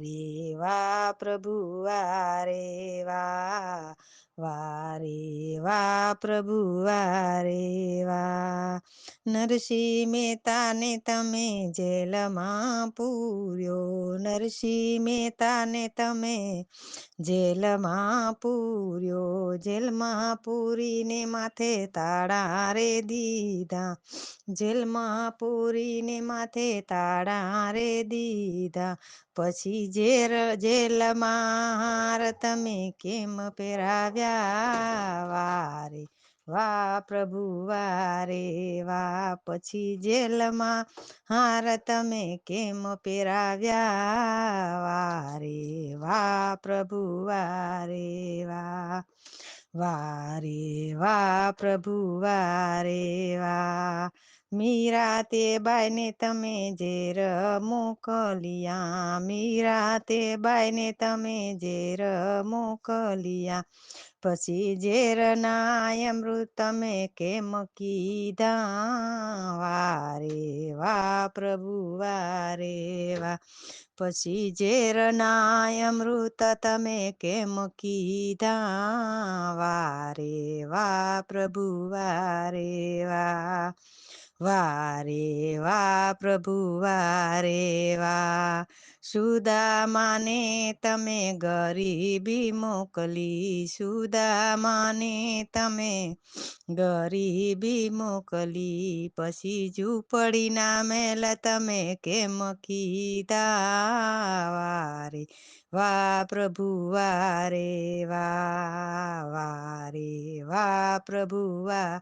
રે વાહ પ્રભુ વાહ રે વાહ વાહ રે વાહ પ્રભુ વાહ રે વાહ નરસિંહ મહેતાને તમે જેલમાં પૂર્યો નરસિંહ મહેતાને તમે જેલમાં પૂર્યો જેલમાં પૂરીને માથે તાળા રે દીધા જેલમાં પૂરીને માથે તાળા રે દીધા પછી જેલમાં હાર તમે કેમ પહેરાવ્યા વારે વાહ પ્રભુ વારે વાહ પછી જેલમાં હાર તમે કેમ પહેરાવ્યા વારે વાહ પ્રભુ વારે વાહ વારે વાહ પ્રભુ વારે વાહ મીરા તે બાઈને તમે ઝેર મોકલિયા મીરા તે બાઈને તમે ઝેર મોકલિયા પછી ઝેરના અમૃત તમે કેમ કીધા વારે વાહ પ્રભુ વારે વાહ પછી ઝેરના અમૃત તમે કેમ કીધા વારે વાહ પ્રભુ વારે વાહ વારે વાહ પ્રભુ વારે વાહ સુદામાને તમે ગરીબી મોકલી સુદામાને તમે ગરીબી મોકલી પછી ઝૂંપડીના મેલ તમે કેમ કીધા વારે વાહ પ્રભુ વારે વાહ વારે વાહ પ્રભુ વાહ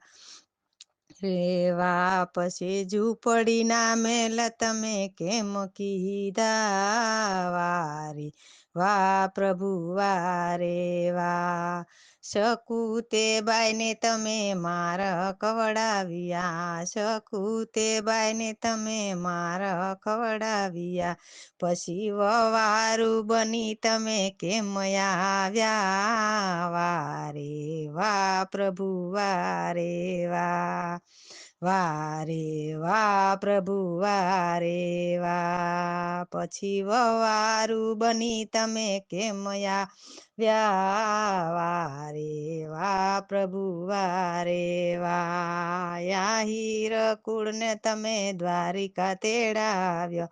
રેવા પછી ઝૂંપડીના મેલ તમે કેમ કીધા વારે વાહ પ્રભુ વારે વાહ શકુતે બાઈને તમે માર ખવડાવ્યા શકુતે બાઈને તમે માર ખવડાવ્યા પછી વવારું બની તમે કેમ આવ્યા વારે વાહ પ્રભુ વારે વાહ વારે વાહ પ્રભુ વારે વાહ પછી વવારું બની તમે કેમ આવ્યા વારે વાહ પ્રભુ વારે વાહ હીર કુળને તમે દ્વારિકા તેડાવ્યો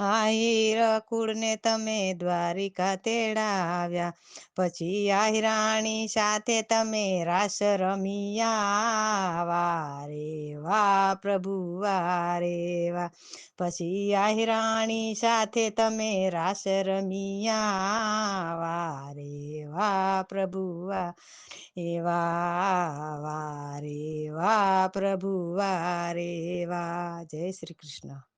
હીરકુળને તમે દ્વારિકા તેડાવ્યા પછી આહિરાણી સાથે તમે રાસ રમિયા વારે વાહ પ્રભુ વારે વાહ પછી આહિરાણી સાથે તમે રાસ રમિયા વારે વાહ પ્રભુ વાહ વારે વાહ પ્રભુ વારે વાહ જય શ્રી કૃષ્ણ.